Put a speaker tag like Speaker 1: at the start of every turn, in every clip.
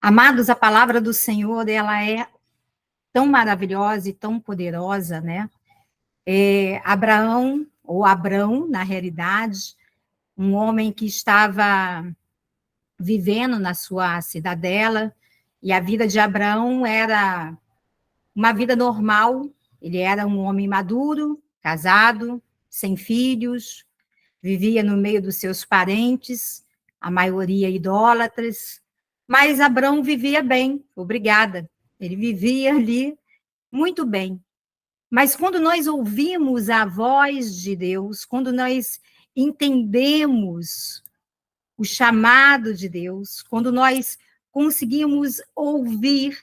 Speaker 1: Amados, a palavra do Senhor, ela é tão maravilhosa e tão poderosa, né? Abraão, ou Abrão, na realidade, um homem que estava vivendo na sua cidadela, e a vida de Abraão era uma vida normal, ele era um homem maduro, casado, sem filhos, vivia no meio dos seus parentes, a maioria idólatras, mas Abrão vivia bem, obrigada. Ele vivia ali muito bem. Mas quando nós ouvimos a voz de Deus, quando nós entendemos o chamado de Deus, quando nós conseguimos ouvir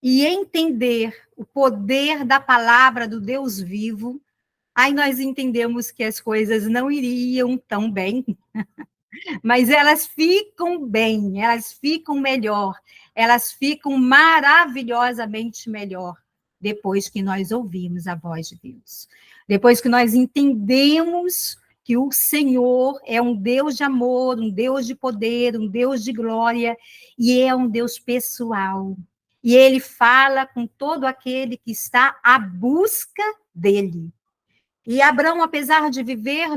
Speaker 1: e entender o poder da palavra do Deus vivo, aí nós entendemos que as coisas não iriam tão bem, mas elas ficam bem, elas ficam melhor, elas ficam maravilhosamente melhor depois que nós ouvimos a voz de Deus. Depois que nós entendemos que o Senhor é um Deus de amor, um Deus de poder, um Deus de glória, e é um Deus pessoal. E ele fala com todo aquele que está à busca dele. E Abraão, apesar de viver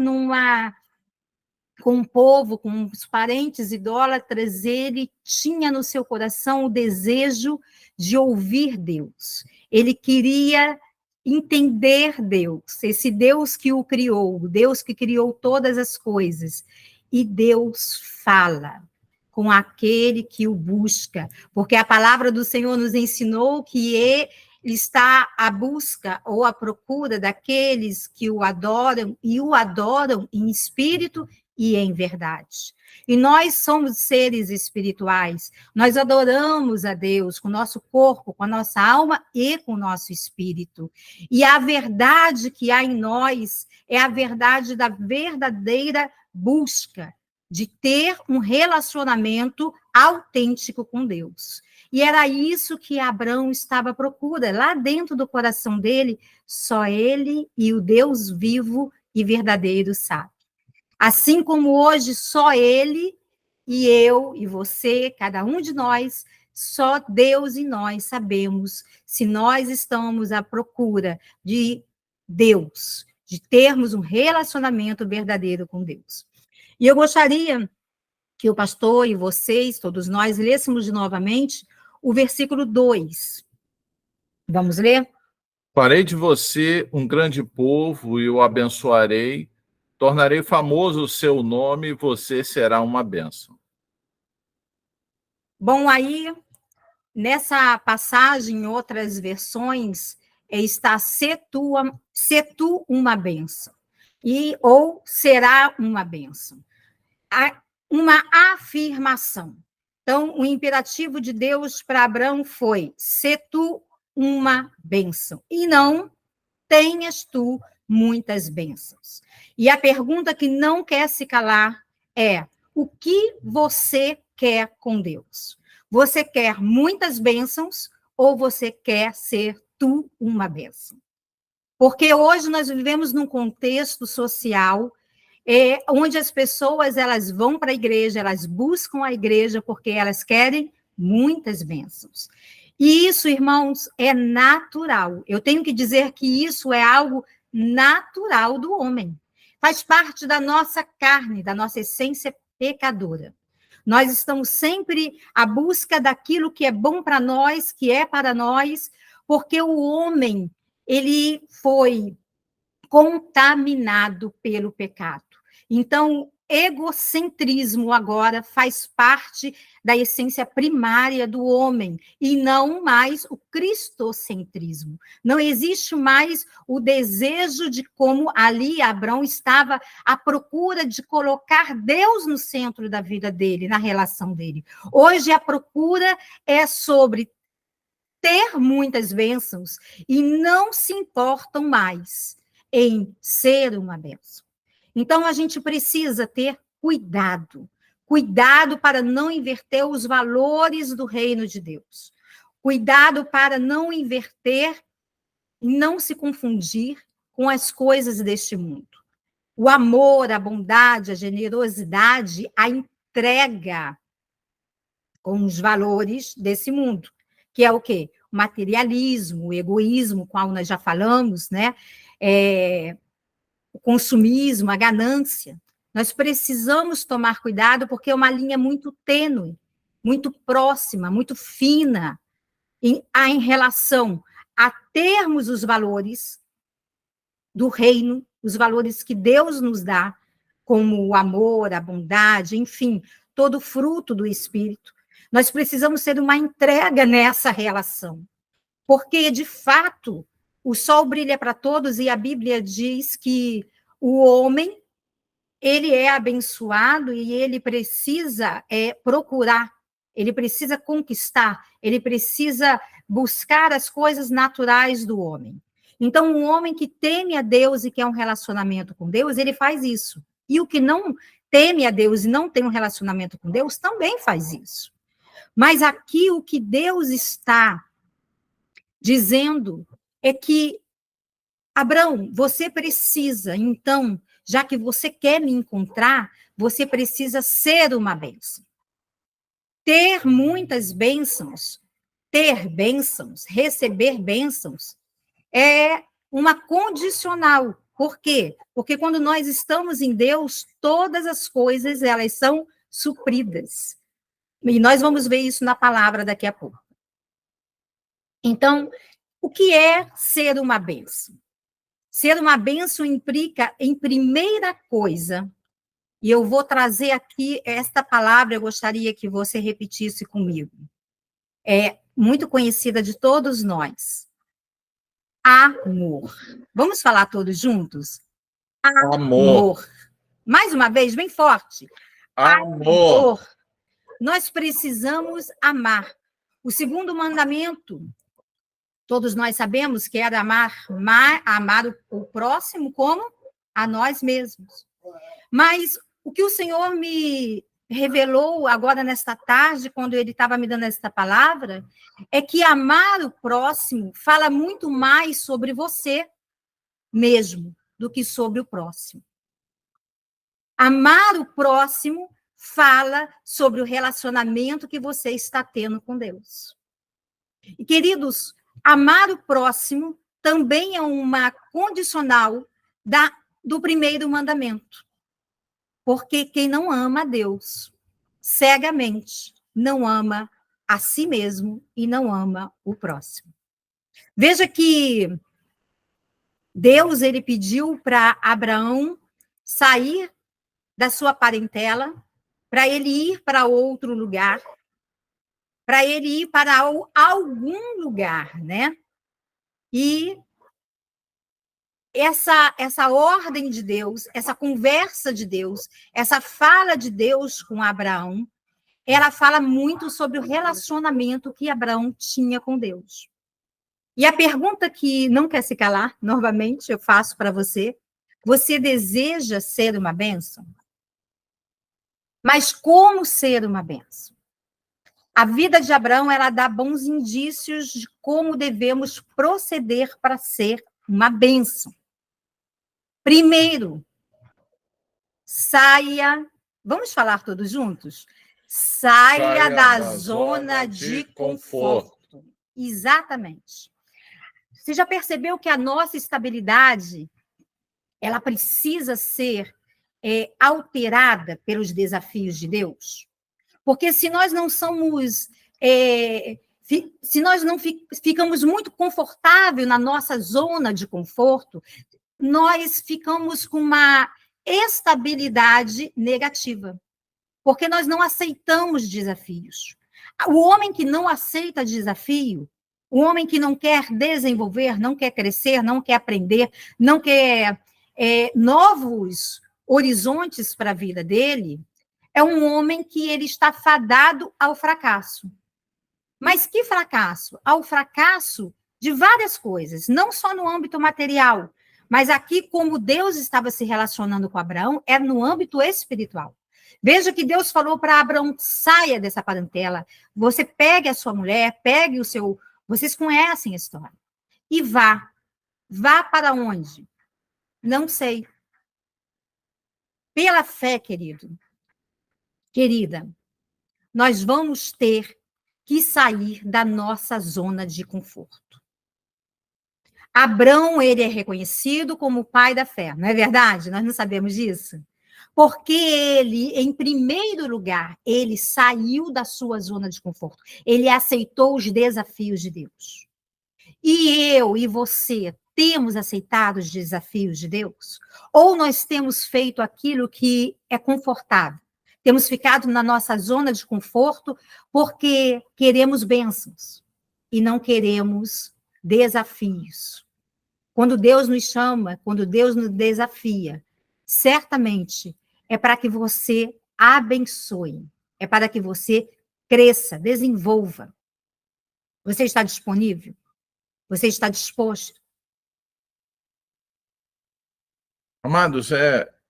Speaker 1: com um povo, com os parentes idólatras, ele tinha no seu coração o desejo de ouvir Deus. Ele queria entender Deus, esse Deus que o criou, o Deus que criou todas as coisas. E Deus fala com aquele que o busca, porque a palavra do Senhor nos ensinou que ele está à busca ou à procura daqueles que o adoram e o adoram em espírito e em verdade. E nós somos seres espirituais, nós adoramos a Deus com o nosso corpo, com a nossa alma e com o nosso espírito. E a verdade que há em nós é a verdade da verdadeira busca, de ter um relacionamento autêntico com Deus. E era isso que Abrão estava à procura, lá dentro do coração dele, só ele e o Deus vivo e verdadeiro sabe. Assim como hoje só ele e eu e você, cada um de nós, só Deus e nós sabemos se nós estamos à procura de Deus, de termos um relacionamento verdadeiro com Deus. E eu gostaria que o pastor e vocês, todos nós, lêssemos novamente o versículo 2. Vamos ler?
Speaker 2: Farei de você um grande povo e o abençoarei, tornarei famoso o seu nome e você será uma bênção.
Speaker 1: Bom, aí, nessa passagem, em outras versões, está se tu uma bênção, ou será uma bênção. Uma afirmação. Então, o imperativo de Deus para Abraão foi: se tu uma bênção, e não tenhas tu muitas bênçãos. E a pergunta que não quer se calar é: o que você quer com Deus? Você quer muitas bênçãos ou você quer ser tu uma bênção? Porque hoje nós vivemos num contexto social onde as pessoas elas vão para a igreja, elas buscam a igreja porque elas querem muitas bênçãos. E isso, irmãos, é natural. Eu tenho que dizer que isso é algo natural do homem. Faz parte da nossa carne, da nossa essência pecadora. Nós estamos sempre à busca daquilo que é bom para nós, que é para nós, porque o homem, ele foi contaminado pelo pecado. Então, egocentrismo agora faz parte da essência primária do homem e não mais o cristocentrismo. Não existe mais o desejo de como ali Abrão estava à procura de colocar Deus no centro da vida dele, na relação dele. Hoje a procura é sobre ter muitas bênçãos e não se importam mais em ser uma bênção. Então, a gente precisa ter cuidado. Cuidado para não inverter os valores do reino de Deus. Cuidado para não inverter e não se confundir com as coisas deste mundo. O amor, a bondade, a generosidade, a entrega com os valores desse mundo, que é o quê? O materialismo, o egoísmo, qual nós já falamos, né? O consumismo, a ganância. Nós precisamos tomar cuidado porque é uma linha muito tênue, muito próxima, muito fina em relação a termos os valores do reino, os valores que Deus nos dá, como o amor, a bondade, enfim, todo fruto do Espírito. Nós precisamos ter uma entrega nessa relação, porque, de fato, o sol brilha para todos e a Bíblia diz que o homem, ele é abençoado e ele precisa procurar, ele precisa conquistar, ele precisa buscar as coisas naturais do homem. Então, um homem que teme a Deus e quer um relacionamento com Deus, ele faz isso. E o que não teme a Deus e não tem um relacionamento com Deus, também faz isso. Mas aqui o que Deus está dizendo é que, Abraão, você precisa, então, já que você quer me encontrar, você precisa ser uma bênção. Ter muitas bênçãos, ter bênçãos, receber bênçãos, é uma condicional. Por quê? Porque quando nós estamos em Deus, todas as coisas, elas são supridas. E nós vamos ver isso na palavra daqui a pouco. Então, o que é ser uma bênção? Ser uma bênção implica, em primeira coisa, e eu vou trazer aqui esta palavra, eu gostaria que você repetisse comigo. É muito conhecida de todos nós. Amor. Vamos falar todos juntos?
Speaker 2: Amor.
Speaker 1: Mais uma vez, bem forte.
Speaker 2: Amor.
Speaker 1: Nós precisamos amar. O segundo mandamento, todos nós sabemos que era amar o próximo como a nós mesmos. Mas o que o Senhor me revelou agora nesta tarde, quando ele estava me dando esta palavra, é que amar o próximo fala muito mais sobre você mesmo do que sobre o próximo. Amar o próximo fala sobre o relacionamento que você está tendo com Deus. E, queridos, amar o próximo também é uma condicional do primeiro mandamento. Porque quem não ama a Deus, cegamente, não ama a si mesmo e não ama o próximo. Veja que Deus, ele pediu para Abraão sair da sua parentela, para ele ir para outro lugar, para ele ir para algum lugar, né? E essa ordem de Deus, essa conversa de Deus, essa fala de Deus com Abraão, ela fala muito sobre o relacionamento que Abraão tinha com Deus. E a pergunta que não quer se calar, novamente, eu faço para você: você deseja ser uma bênção? Mas como ser uma bênção? A vida de Abraão, ela dá bons indícios de como devemos proceder para ser uma bênção. Primeiro, saia, vamos falar todos juntos? Saia da zona de conforto. Exatamente. Você já percebeu que a nossa estabilidade, ela precisa ser alterada pelos desafios de Deus? Porque se nós não somos, se nós não ficamos muito confortáveis na nossa zona de conforto, nós ficamos com uma estabilidade negativa, porque nós não aceitamos desafios. O homem que não aceita desafio, o homem que não quer desenvolver, não quer crescer, não quer aprender, não quer novos horizontes para a vida dele, é um homem que ele está fadado ao fracasso. Mas que fracasso? Ao fracasso de várias coisas, não só no âmbito material, mas aqui, como Deus estava se relacionando com Abraão, é no âmbito espiritual. Veja que Deus falou para Abraão: saia dessa parentela, você pegue a sua mulher, pegue o seu... Vocês conhecem a história. E vá. Vá para onde? Não sei. Pela fé, querido, querida, nós vamos ter que sair da nossa zona de conforto. Abrão, ele é reconhecido como o pai da fé, não é verdade? Nós não sabemos disso? Porque ele, em primeiro lugar, ele saiu da sua zona de conforto. Ele aceitou os desafios de Deus. E eu e você temos aceitado os desafios de Deus? Ou nós temos feito aquilo que é confortável? Temos ficado na nossa zona de conforto porque queremos bênçãos e não queremos desafios. Quando Deus nos chama, quando Deus nos desafia, certamente é para que você abençoe, é para que você cresça, desenvolva. Você está disponível? Você está disposto?
Speaker 2: Amados,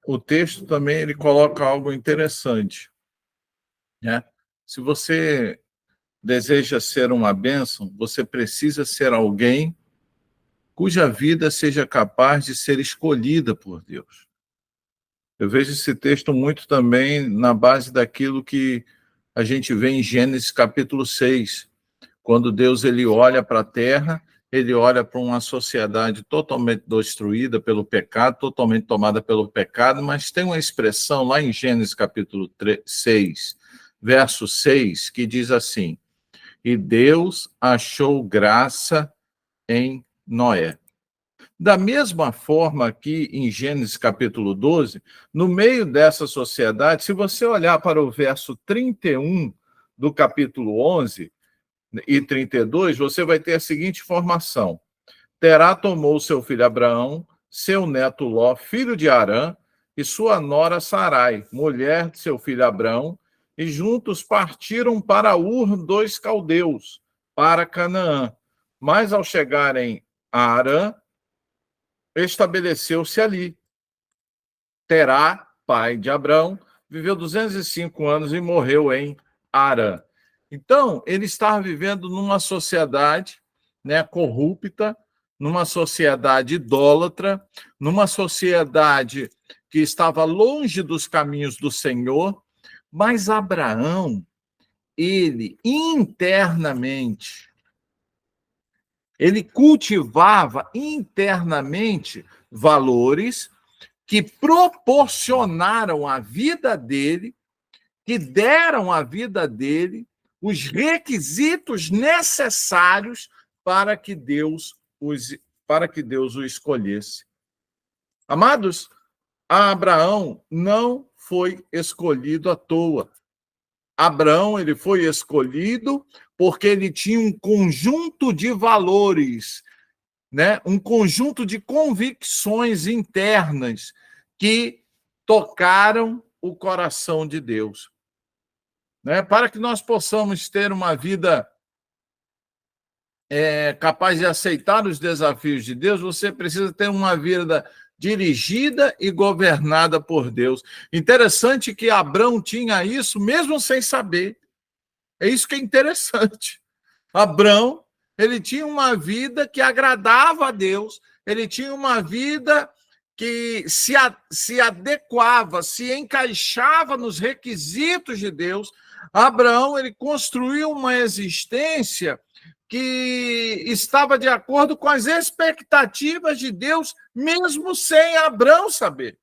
Speaker 2: o texto também ele coloca algo interessante, né? Se você deseja ser uma bênção, você precisa ser alguém cuja vida seja capaz de ser escolhida por Deus. Eu vejo esse texto muito também na base daquilo que a gente vê em Gênesis capítulo 6, quando Deus ele olha para a terra, ele olha para uma sociedade totalmente destruída pelo pecado, totalmente tomada pelo pecado, mas tem uma expressão lá em Gênesis capítulo 6, verso 6, que diz assim: e Deus achou graça em Noé. Da mesma forma aqui em Gênesis capítulo 12, no meio dessa sociedade, se você olhar para o verso 31 do capítulo 11 e 32, você vai ter a seguinte informação: Terá tomou seu filho Abraão, seu neto Ló, filho de Harã, e sua nora Sarai, mulher de seu filho Abraão, e juntos partiram para Ur dos caldeus, para Canaã. Mas ao chegarem a Harã, estabeleceu-se ali. Terá, pai de Abrão, viveu 205 anos e morreu em Harã. Então, ele estava vivendo numa sociedade, né, corrupta, numa sociedade idólatra, numa sociedade que estava longe dos caminhos do Senhor, mas Abraão, ele internamente, ele cultivava internamente valores que proporcionaram à vida dele, que deram à vida dele os requisitos necessários para que Deus o escolhesse. Amados, Abraão não foi escolhido à toa. Abraão ele foi escolhido porque ele tinha um conjunto de valores, né? Um conjunto de convicções internas que tocaram o coração de Deus, né? Para que nós possamos ter uma vida capaz de aceitar os desafios de Deus, você precisa ter uma vida dirigida e governada por Deus. Interessante que Abraão tinha isso mesmo sem saber. É isso que é interessante. Abraão, ele tinha uma vida que agradava a Deus, ele tinha uma vida que se adequava, se encaixava nos requisitos de Deus. Abraão, ele construiu uma existência que estava de acordo com as expectativas de Deus, mesmo sem Abraão saber.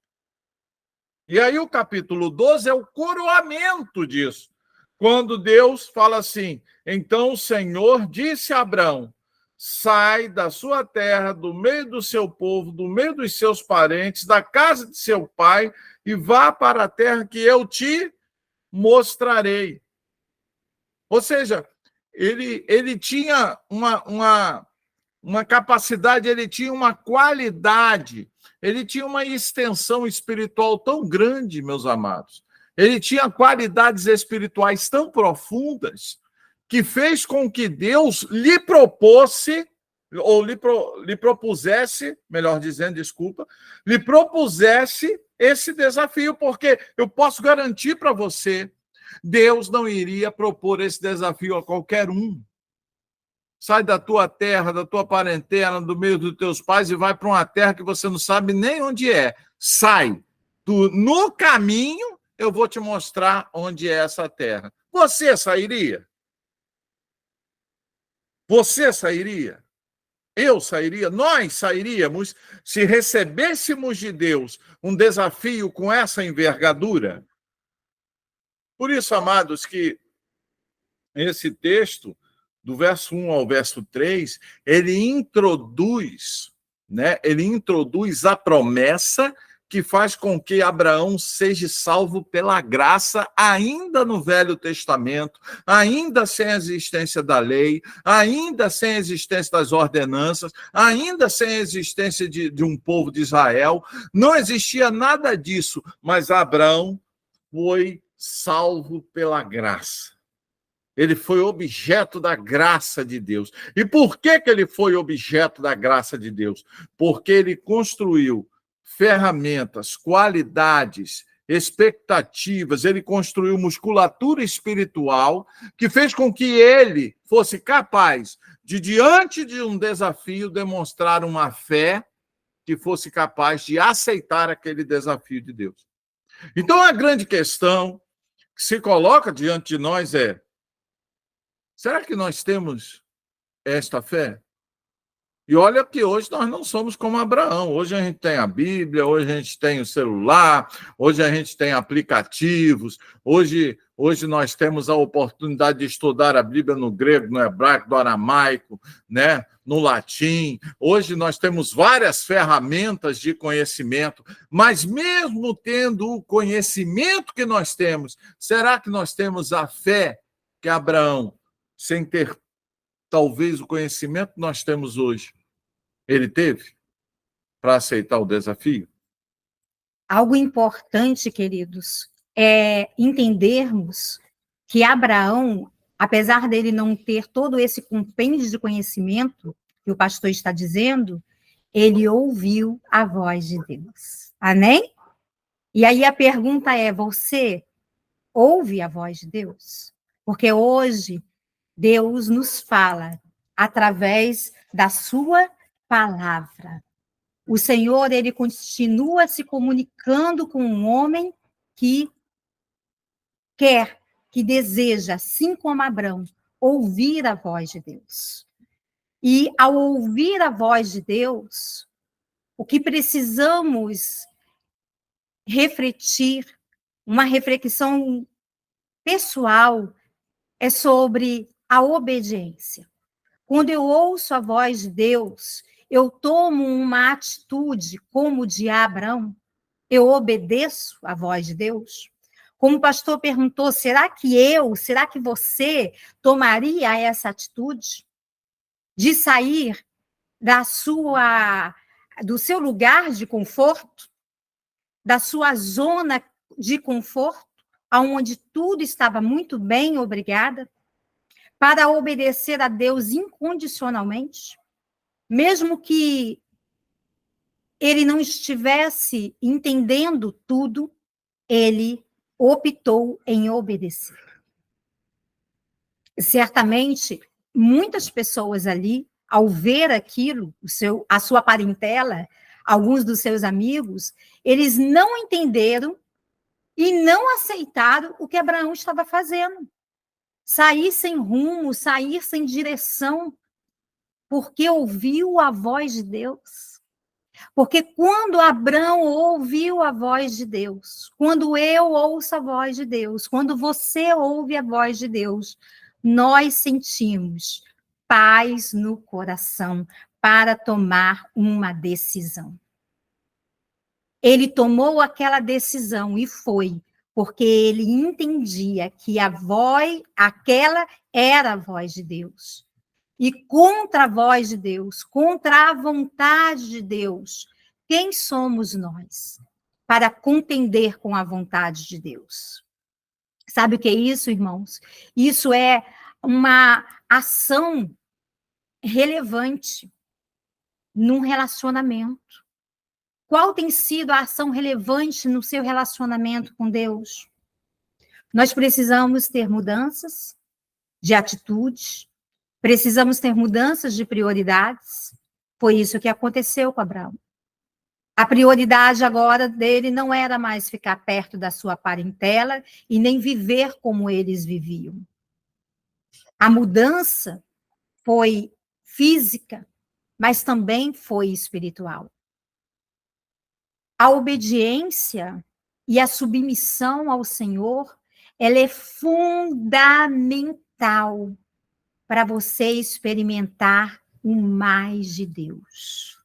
Speaker 2: E aí o capítulo 12 é o coroamento disso. Quando Deus fala assim: então o Senhor disse a Abraão: sai da sua terra, do meio do seu povo, do meio dos seus parentes, da casa de seu pai, e vá para a terra que eu te mostrarei. Ou seja, ele tinha uma capacidade, ele tinha uma qualidade, ele tinha uma extensão espiritual tão grande, meus amados. Ele tinha qualidades espirituais tão profundas que fez com que Deus lhe propusesse, melhor dizendo, desculpa, lhe propusesse esse desafio, porque eu posso garantir para você, Deus não iria propor esse desafio a qualquer um. Sai da tua terra, da tua parentela, do meio dos teus pais e vai para uma terra que você não sabe nem onde é. Sai. No caminho, eu vou te mostrar onde é essa terra. Você sairia? Você sairia? Eu sairia? Nós sairíamos se recebêssemos de Deus um desafio com essa envergadura? Por isso, amados, que esse texto, do verso 1 ao verso 3, ele introduz, né? Ele introduz a promessa que faz com que Abraão seja salvo pela graça, ainda no Velho Testamento, ainda sem a existência da lei, ainda sem a existência das ordenanças, ainda sem a existência de um povo de Israel. Não existia nada disso, mas Abraão foi salvo pela graça. Ele foi objeto da graça de Deus. E por que ele foi objeto da graça de Deus? Porque ele construiu ferramentas, qualidades, expectativas, ele construiu musculatura espiritual que fez com que ele fosse capaz de, diante de um desafio, demonstrar uma fé que fosse capaz de aceitar aquele desafio de Deus. Então, a grande questão que se coloca diante de nós é: será que nós temos esta fé? E olha que hoje nós não somos como Abraão. Hoje a gente tem a Bíblia, hoje a gente tem o celular, hoje a gente tem aplicativos, hoje nós temos a oportunidade de estudar a Bíblia no grego, no hebraico, no aramaico, né? No latim. Hoje nós temos várias ferramentas de conhecimento, mas mesmo tendo o conhecimento que nós temos, será que nós temos a fé que Abraão, sem ter talvez o conhecimento que nós temos hoje, ele teve para aceitar o desafio?
Speaker 1: Algo importante, queridos, é entendermos que Abraão, apesar dele não ter todo esse compêndio de conhecimento que o pastor está dizendo, ele ouviu a voz de Deus. Amém? E aí a pergunta é: você ouve a voz de Deus? Porque hoje Deus nos fala através da sua palavra. O Senhor, ele continua se comunicando com um homem que quer, que deseja, assim como Abraão, ouvir a voz de Deus. E ao ouvir a voz de Deus, o que precisamos refletir, uma reflexão pessoal, é sobre a obediência. Quando eu ouço a voz de Deus, eu tomo uma atitude como de Abraão, eu obedeço a voz de Deus. Como o pastor perguntou, será que você tomaria essa atitude de sair do seu lugar de conforto, da sua zona de conforto, onde tudo estava muito bem, obrigada, para obedecer a Deus incondicionalmente, mesmo que ele não estivesse entendendo tudo, ele optou em obedecer. Certamente, muitas pessoas ali, ao ver aquilo, a sua parentela, alguns dos seus amigos, eles não entenderam e não aceitaram o que Abraão estava fazendo. Sair sem rumo, sair sem direção, porque ouviu a voz de Deus. Porque quando Abraão ouviu a voz de Deus, quando eu ouço a voz de Deus, quando você ouve a voz de Deus, nós sentimos paz no coração para tomar uma decisão. Ele tomou aquela decisão e foi, porque ele entendia que aquela era a voz de Deus. E contra a voz de Deus, contra a vontade de Deus, quem somos nós para contender com a vontade de Deus? Sabe o que é isso, irmãos? Isso é uma ação relevante num relacionamento. Qual tem sido a ação relevante no seu relacionamento com Deus? Nós precisamos ter mudanças de atitude, precisamos ter mudanças de prioridades. Foi isso que aconteceu com Abraão. A prioridade agora dele não era mais ficar perto da sua parentela e nem viver como eles viviam. A mudança foi física, mas também foi espiritual. A obediência e a submissão ao Senhor, ela é fundamental para você experimentar o mais de Deus.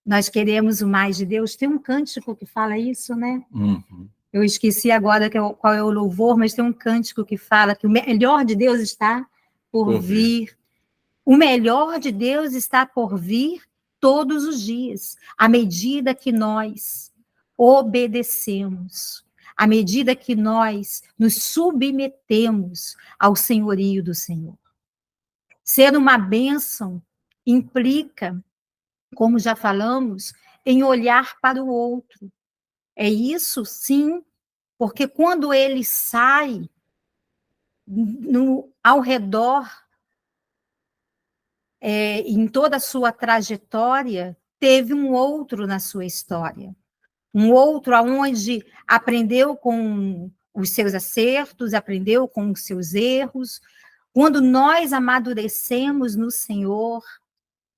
Speaker 1: Nós queremos o mais de Deus. Tem um cântico que fala isso, né?
Speaker 2: Uhum.
Speaker 1: Eu esqueci agora qual é o louvor, mas tem um cântico que fala que o melhor de Deus está por vir. O melhor de Deus está por vir todos os dias, à medida que nós obedecemos, à medida que nós nos submetemos ao senhorio do Senhor. Ser uma bênção implica, como já falamos, em olhar para o outro. É isso, sim, porque quando ele sai ao redor, em toda a sua trajetória, teve um outro na sua história. Um outro aonde aprendeu com os seus acertos, aprendeu com os seus erros. Quando nós amadurecemos no Senhor,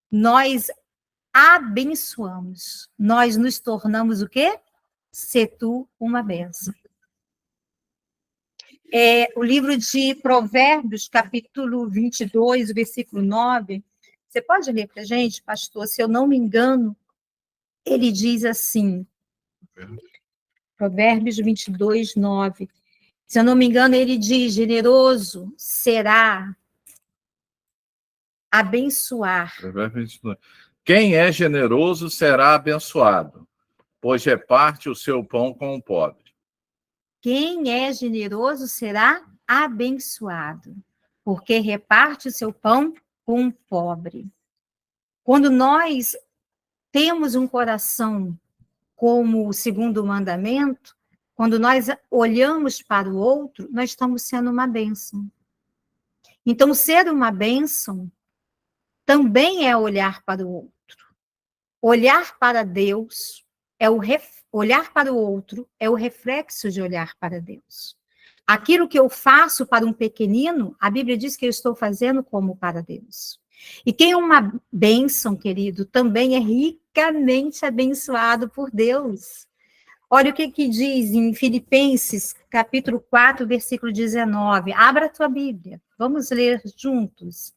Speaker 1: nós abençoamos. Nós nos tornamos o quê? Se tu uma bênção. O livro de Provérbios, capítulo 22, versículo 9. Você pode ler para a gente, pastor? Se eu não me engano, ele diz assim, Provérbios 22, 9. Se eu não me engano, ele diz, generoso será abençoar.
Speaker 2: Quem é generoso será abençoado, pois reparte o seu pão com o pobre.
Speaker 1: Quem é generoso será abençoado, porque reparte o seu pão com o pobre. Quando nós temos um coração como o segundo mandamento, quando nós olhamos para o outro, nós estamos sendo uma bênção. Então, ser uma bênção também é olhar para o outro. Olhar para Deus olhar para o outro é o reflexo de olhar para Deus. Aquilo que eu faço para um pequenino, a Bíblia diz que eu estou fazendo como para Deus. E quem é uma bênção, querido, também é ricamente abençoado por Deus. Olha o que diz em Filipenses, capítulo 4, versículo 19. Abra a tua Bíblia, vamos ler juntos.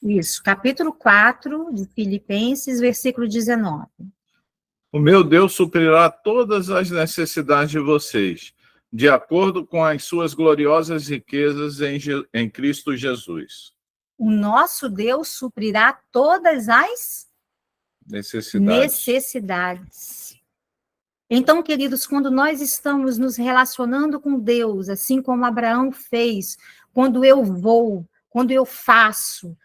Speaker 1: Isso, capítulo 4 de Filipenses, versículo 19.
Speaker 2: O meu Deus suprirá todas as necessidades de vocês, de acordo com as suas gloriosas riquezas em Cristo Jesus.
Speaker 1: O nosso Deus suprirá todas as necessidades. Então, queridos, quando nós estamos nos relacionando com Deus, assim como Abraão fez, quando eu vou, quando eu faço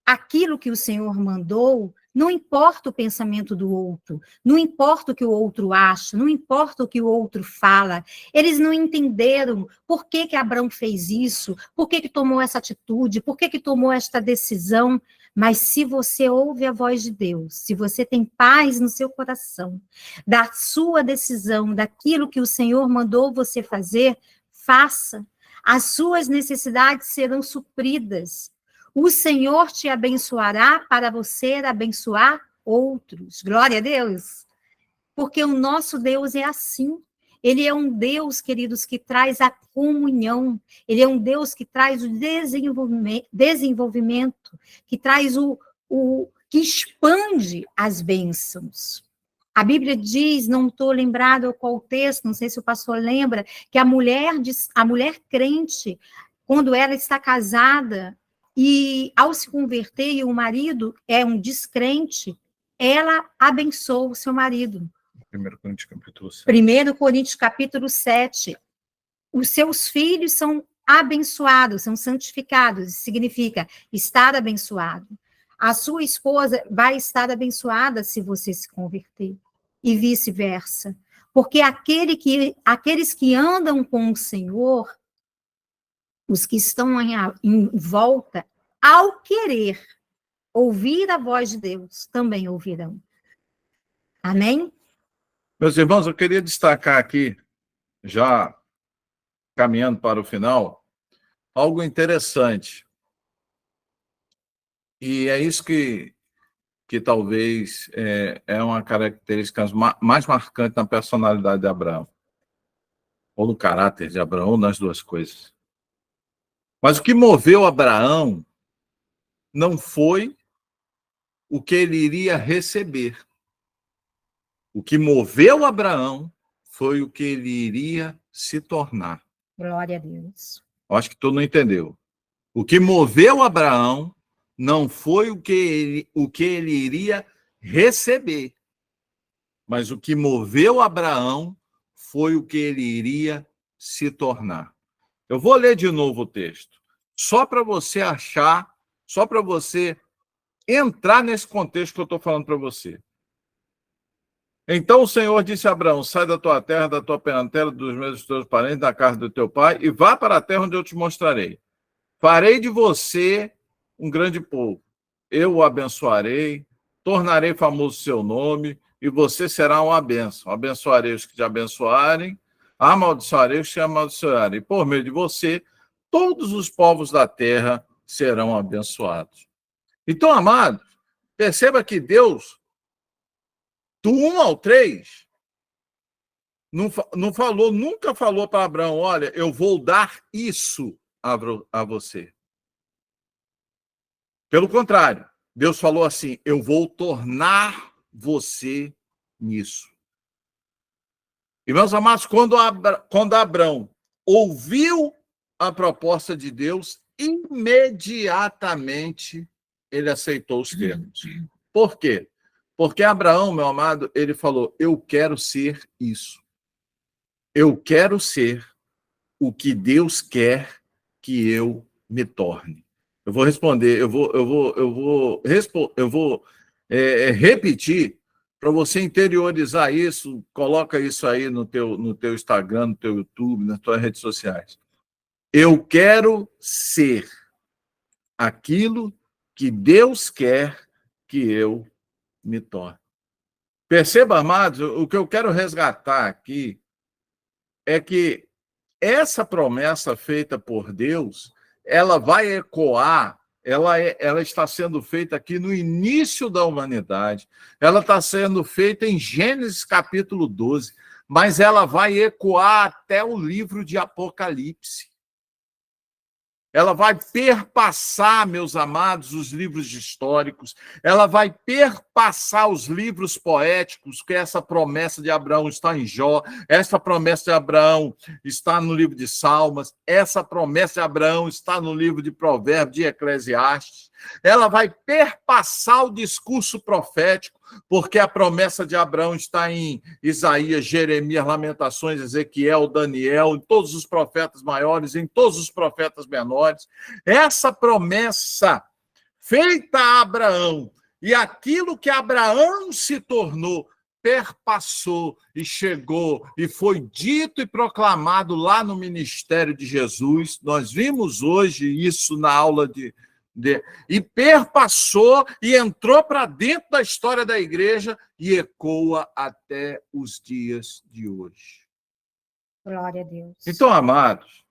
Speaker 1: aquilo que o Senhor mandou, não importa o pensamento do outro, não importa o que o outro acha, não importa o que o outro fala. Eles não entenderam por que Abraão fez isso, por que tomou essa atitude, por que tomou esta decisão. Mas se você ouve a voz de Deus, se você tem paz no seu coração, da sua decisão, daquilo que o Senhor mandou você fazer, faça. As suas necessidades serão supridas. O Senhor te abençoará para você abençoar outros. Glória a Deus. Porque o nosso Deus é assim. Ele é um Deus, queridos, que traz a comunhão. Ele é um Deus que traz o desenvolvimento, que traz que expande as bênçãos. A Bíblia diz, não estou lembrado qual o texto, não sei se o pastor lembra, que a mulher crente, quando ela está casada, e ao se converter e o marido é um descrente, ela abençoa o seu marido.
Speaker 2: 1 Coríntios capítulo 7.
Speaker 1: 1 Coríntios capítulo 7. Os seus filhos são abençoados, são santificados, significa estar abençoado. A sua esposa vai estar abençoada se você se converter, e vice-versa. Porque aqueles que andam com o Senhor, os que estão em volta, ao querer ouvir a voz de Deus, também ouvirão. Amém?
Speaker 2: Meus irmãos, eu queria destacar aqui, já caminhando para o final, algo interessante. E é isso que talvez é uma característica mais marcante na personalidade de Abraão, ou no caráter de Abraão, ou nas duas coisas. Mas o que moveu Abraão não foi o que ele iria receber. O que moveu Abraão foi o que ele iria se tornar.
Speaker 1: Glória a Deus.
Speaker 2: Eu acho que tu não entendeu. O que moveu Abraão não foi o que ele iria receber, mas o que moveu Abraão foi o que ele iria se tornar. Eu vou ler de novo o texto, só para você achar, só para você entrar nesse contexto que eu estou falando para você. Então o Senhor disse a Abraão: sai da tua terra, da tua parentela, dos meus teus parentes, da casa do teu pai, e vá para a terra onde eu te mostrarei. Farei de você um grande povo. Eu o abençoarei, tornarei famoso o seu nome, e você será uma bênção. Abençoarei os que te abençoarem, amaldiçoarei os que te amaldiçoarem. E por meio de você, todos os povos da terra serão abençoados. Então, amados, perceba que Deus, do 1 ao 3, não falou, nunca falou para Abraão: olha, eu vou dar isso a você. Pelo contrário, Deus falou assim: eu vou tornar você nisso. E, meus amados, quando Abraão ouviu a proposta de Deus, imediatamente ele aceitou os termos. Por quê? Porque Abraão, meu amado, ele falou: eu quero ser isso. Eu quero ser o que Deus quer que eu me torne. Eu vou responder, eu vou repetir para você interiorizar isso. Coloca isso aí no teu Instagram, no teu YouTube, nas tuas redes sociais. Eu quero ser aquilo que Deus quer que eu me torne. Perceba, amados, o que eu quero resgatar aqui é que essa promessa feita por Deus, ela vai ecoar, ela está sendo feita aqui no início da humanidade, ela está sendo feita em Gênesis capítulo 12, mas ela vai ecoar até o livro de Apocalipse. Ela vai perpassar, meus amados, os livros históricos, ela vai perpassar os livros poéticos, que essa promessa de Abraão está em Jó, essa promessa de Abraão está no livro de Salmos, essa promessa de Abraão está no livro de Provérbios, de Eclesiastes. Ela vai perpassar o discurso profético, porque a promessa de Abraão está em Isaías, Jeremias, Lamentações, Ezequiel, Daniel, em todos os profetas maiores, em todos os profetas menores. Essa promessa feita a Abraão e aquilo que Abraão se tornou, perpassou e chegou e foi dito e proclamado lá no ministério de Jesus. Nós vimos hoje isso na aula e perpassou e entrou para dentro da história da igreja e ecoa até os dias de hoje.
Speaker 1: Glória a Deus.
Speaker 2: Então, amados,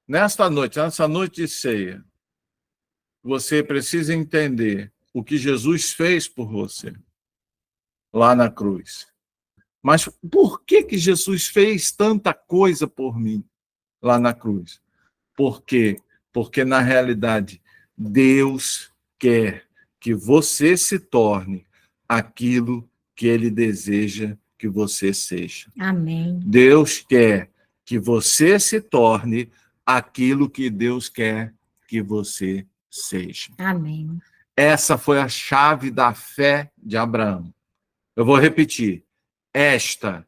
Speaker 2: nessa noite de ceia, você precisa entender o que Jesus fez por você lá na cruz. Mas por que Jesus fez tanta coisa por mim lá na cruz? Por quê? Porque, na realidade, Deus quer que você se torne aquilo que Ele deseja que você seja.
Speaker 1: Amém.
Speaker 2: Deus quer que você se torne aquilo que Deus quer que você seja.
Speaker 1: Amém.
Speaker 2: Essa foi a chave da fé de Abraão. Eu vou repetir. Esta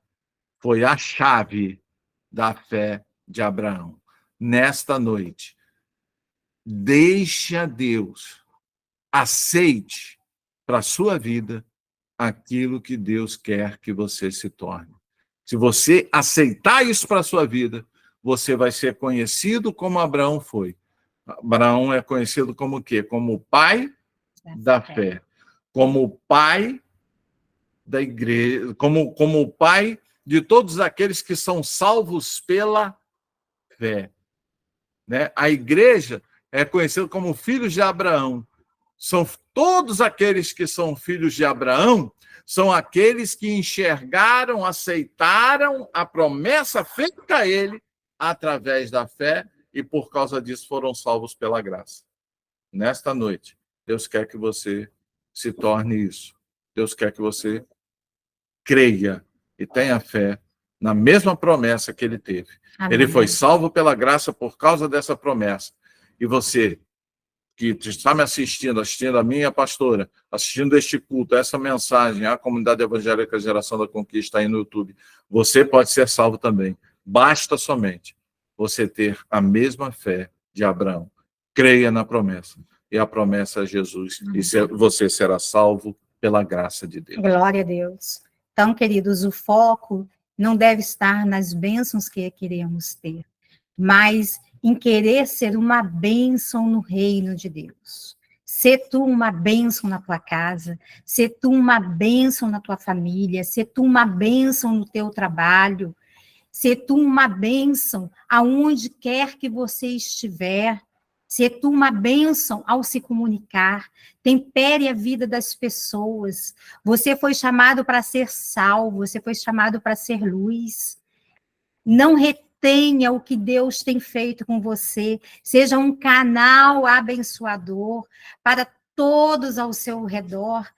Speaker 2: foi a chave da fé de Abraão. Nesta noite, deixe a Deus, aceite para a sua vida aquilo que Deus quer que você se torne. Se você aceitar isso para a sua vida, você vai ser conhecido como Abraão foi. Abraão é conhecido como o quê? Como o pai da fé, como o pai da igreja, como o pai de todos aqueles que são salvos pela fé. Né? A igreja é conhecida como filhos de Abraão. São todos aqueles que são filhos de Abraão, são aqueles que enxergaram, aceitaram a promessa feita a ele através da fé e por causa disso foram salvos pela graça. Nesta noite, Deus quer que você se torne isso. Deus quer que você creia e tenha fé na mesma promessa que ele teve. Amém. Ele foi salvo pela graça por causa dessa promessa. E você que está me assistindo a mim e a pastora, assistindo este culto, essa mensagem, a Comunidade Evangélica Geração da Conquista aí no YouTube, você pode ser salvo também. Basta somente você ter a mesma fé de Abraão. Creia na promessa. E a promessa é Jesus. E você será salvo pela graça de Deus.
Speaker 1: Glória a Deus. Então, queridos, o foco não deve estar nas bênçãos que queremos ter, mas em querer ser uma bênção no reino de Deus. Ser tu uma bênção na tua casa, ser tu uma bênção na tua família, ser tu uma bênção no teu trabalho, ser tu uma bênção aonde quer que você estiver, ser tu uma bênção ao se comunicar, tempere a vida das pessoas. Você foi chamado para ser sal, você foi chamado para ser luz. Não retenha o que Deus tem feito com você, seja um canal abençoador para todos ao seu redor.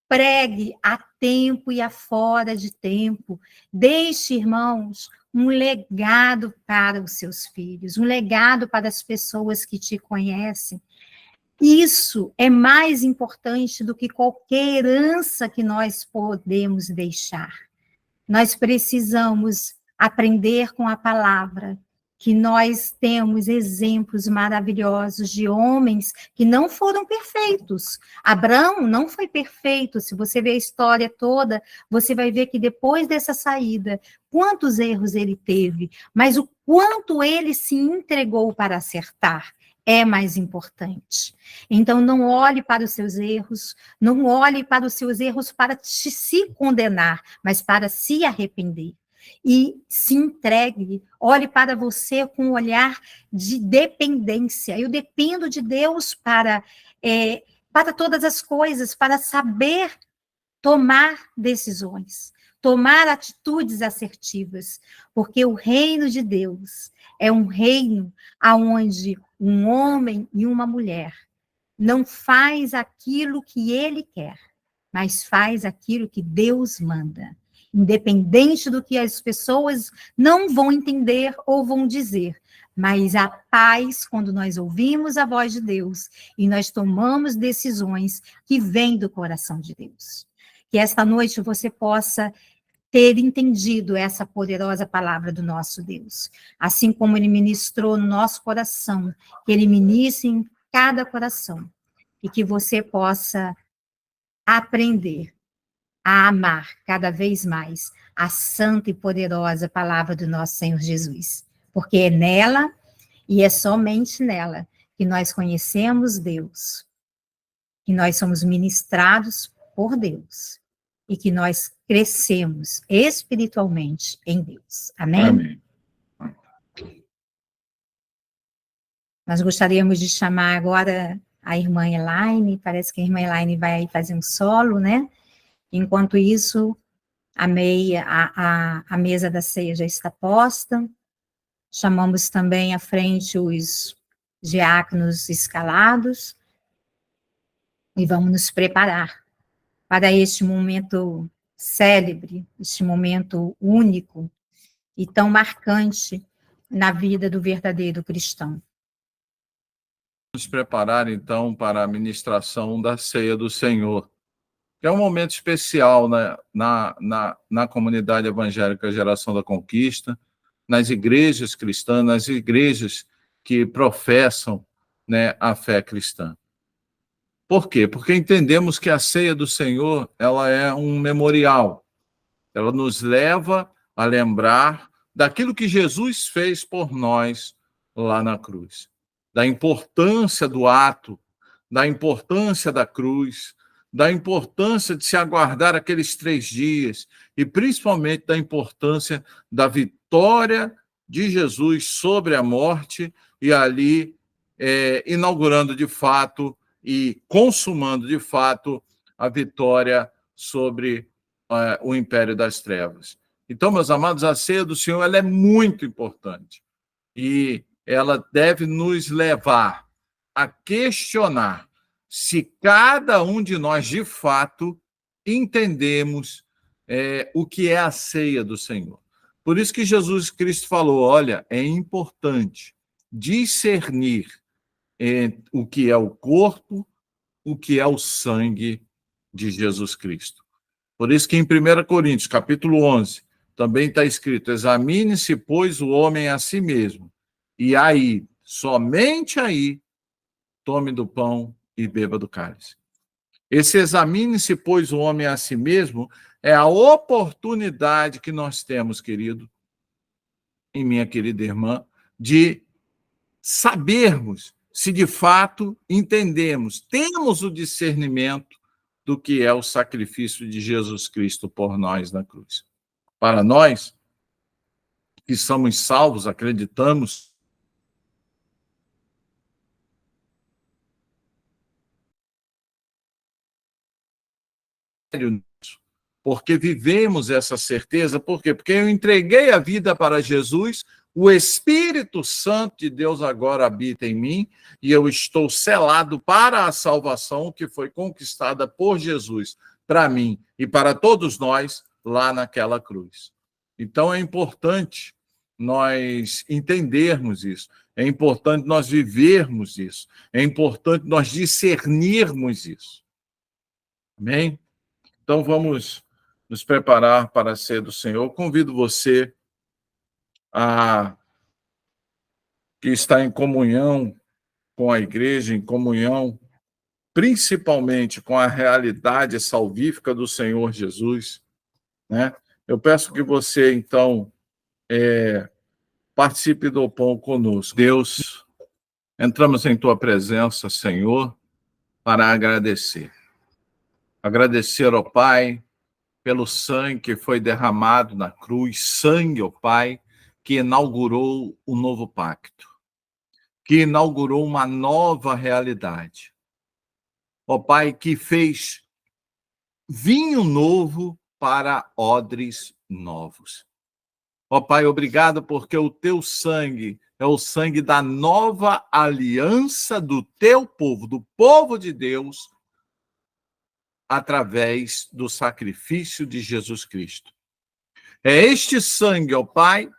Speaker 1: Pregue a tempo e a fora de tempo. Deixe, irmãos, um legado para os seus filhos, um legado para as pessoas que te conhecem. Isso é mais importante do que qualquer herança que nós podemos deixar. Nós precisamos aprender com a palavra, que nós temos exemplos maravilhosos de homens que não foram perfeitos. Abraão não foi perfeito. Se você ver a história toda, você vai ver que depois dessa saída, quantos erros ele teve, mas o quanto ele se entregou para acertar é mais importante. Então, não olhe para os seus erros, não olhe para os seus erros para se condenar, mas para se arrepender. E se entregue, olhe para você com um olhar de dependência. Eu dependo de Deus para todas as coisas, para saber tomar decisões, tomar atitudes assertivas, porque o reino de Deus é um reino onde um homem e uma mulher não faz aquilo que ele quer, mas faz aquilo que Deus manda. Independente do que as pessoas não vão entender ou vão dizer, mas a paz quando nós ouvimos a voz de Deus e nós tomamos decisões que vêm do coração de Deus. Que esta noite você possa ter entendido essa poderosa palavra do nosso Deus, assim como Ele ministrou no nosso coração, que Ele ministre em cada coração, e que você possa aprender a amar cada vez mais a santa e poderosa palavra do nosso Senhor Jesus, porque é nela e é somente nela que nós conhecemos Deus, que nós somos ministrados por Deus e que nós crescemos espiritualmente em Deus. Amém?
Speaker 2: Amém.
Speaker 1: Nós gostaríamos de chamar agora a irmã Elaine, parece que a irmã Elaine vai fazer um solo, né? Enquanto isso, a mesa da ceia já está posta. Chamamos também à frente os diáconos escalados e vamos nos preparar para este momento célebre, este momento único e tão marcante na vida do verdadeiro cristão.
Speaker 2: Nos preparar, então, para a ministração da ceia do Senhor, que é um momento especial na comunidade evangélica Geração da Conquista, nas igrejas cristãs, nas igrejas que professam, né, a fé cristã. Por quê? Porque entendemos que a ceia do Senhor ela é um memorial. Ela nos leva a lembrar daquilo que Jesus fez por nós lá na cruz, da importância do ato, da importância da cruz, da importância de se aguardar aqueles 3 dias e principalmente da importância da vitória de Jesus sobre a morte e ali inaugurando de fato e consumando de fato a vitória sobre o império das trevas. Então, meus amados, a ceia do Senhor ela é muito importante e ela deve nos levar a questionar se cada um de nós, de fato, entendemos o que é a ceia do Senhor. Por isso que Jesus Cristo falou, olha, é importante discernir o que é o corpo, o que é o sangue de Jesus Cristo. Por isso que em 1 Coríntios, capítulo 11, também está escrito, examine-se, pois, o homem a si mesmo, e aí, somente aí, tome do pão e beba do cálice. Esse examine-se, pois, o homem a si mesmo, é a oportunidade que nós temos, querido, e minha querida irmã, de sabermos se de fato entendemos, temos o discernimento do que é o sacrifício de Jesus Cristo por nós na cruz. Para nós, que somos salvos, acreditamos, porque vivemos essa certeza. Por quê? Porque eu entreguei a vida para Jesus, o Espírito Santo de Deus agora habita em mim e eu estou selado para a salvação que foi conquistada por Jesus para mim e para todos nós lá naquela cruz. Então é importante nós entendermos isso, é importante nós vivermos isso, é importante nós discernirmos isso. Amém? Então vamos nos preparar para a ceia do Senhor. Convido você a que está em comunhão com a igreja, em comunhão principalmente com a realidade salvífica do Senhor Jesus, né? Eu peço que você, então, participe do pão conosco. Deus, entramos em Tua presença, Senhor, para agradecer. Agradecer, ó Pai, pelo sangue que foi derramado na cruz, sangue, ó Pai, que inaugurou o novo pacto, que inaugurou uma nova realidade. Ó Pai, que fez vinho novo para odres novos. Ó Pai, obrigado porque o teu sangue é o sangue da nova aliança do teu povo, do povo de Deus, através do sacrifício de Jesus Cristo. É este sangue, ó Pai,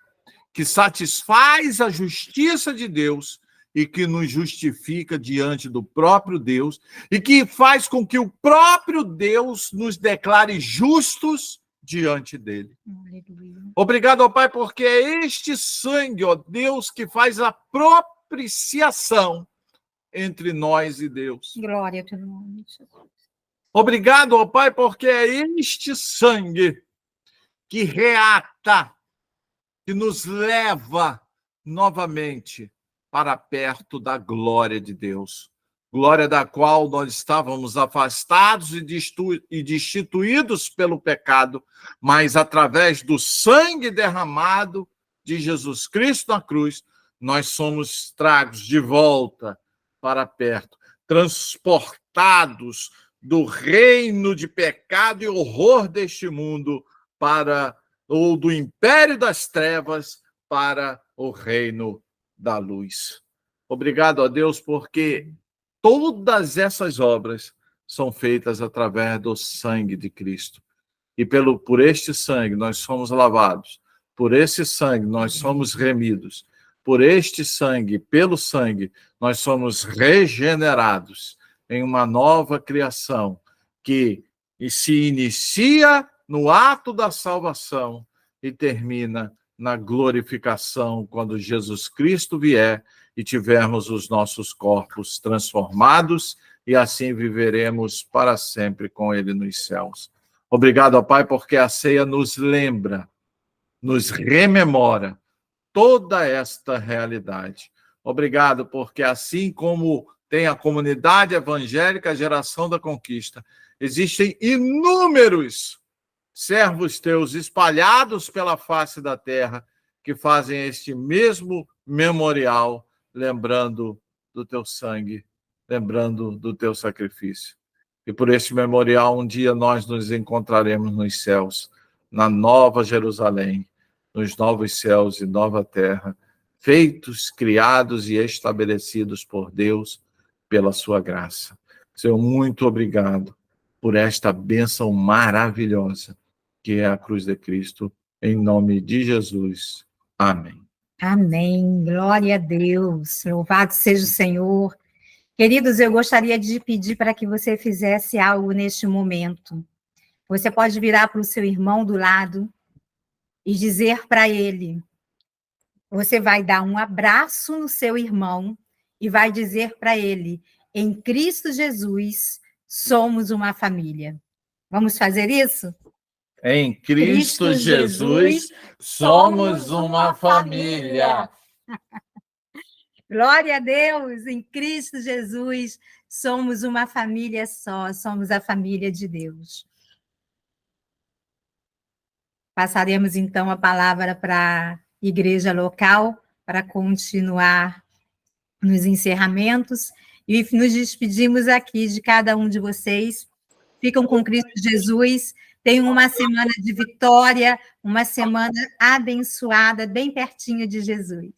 Speaker 2: que satisfaz a justiça de Deus e que nos justifica diante do próprio Deus e que faz com que o próprio Deus nos declare justos diante dele. Aleluia. Obrigado, ó Pai, porque é este sangue, ó Deus, que faz a propiciação entre nós e Deus.
Speaker 1: Glória a teu nome, Jesus.
Speaker 2: Obrigado, ó Pai, porque é este sangue que reata, que nos leva novamente para perto da glória de Deus. Glória da qual nós estávamos afastados e destituídos pelo pecado, mas através do sangue derramado de Jesus Cristo na cruz, nós somos tragos de volta para perto, transportados do reino de pecado e horror deste mundo ou do império das trevas para o reino da luz. Obrigado a Deus, porque todas essas obras são feitas através do sangue de Cristo. E por este sangue nós somos lavados, por esse sangue nós somos remidos, por este sangue, pelo sangue, nós somos regenerados em uma nova criação que se inicia no ato da salvação e termina na glorificação quando Jesus Cristo vier e tivermos os nossos corpos transformados e assim viveremos para sempre com Ele nos céus. Obrigado, ó Pai, porque a ceia nos lembra nos rememora toda esta realidade. Obrigado, porque assim como tem a comunidade evangélica, a Geração da Conquista, existem inúmeros servos teus espalhados pela face da terra que fazem este mesmo memorial, lembrando do teu sangue, lembrando do teu sacrifício. E por este memorial, um dia nós nos encontraremos nos céus, na nova Jerusalém, nos novos céus e nova terra, feitos, criados e estabelecidos por Deus, pela sua graça. Senhor, muito obrigado por esta bênção maravilhosa que é a cruz de Cristo, em nome de Jesus. Amém.
Speaker 1: Amém. Glória a Deus. Louvado seja o Senhor. Queridos, eu gostaria de pedir para que você fizesse algo neste momento. Você pode virar para o seu irmão do lado e dizer para ele, você vai dar um abraço no seu irmão e vai dizer para ele, em Cristo Jesus, somos uma família. Vamos fazer isso?
Speaker 2: Em Cristo Jesus, somos uma família.
Speaker 1: Glória a Deus, em Cristo Jesus, somos uma família só, somos a família de Deus. Passaremos, então, a palavra para a igreja local, para continuar nos encerramentos, e nos despedimos aqui de cada um de vocês. Ficam com Cristo Jesus, tenham uma semana de vitória, uma semana abençoada, bem pertinho de Jesus.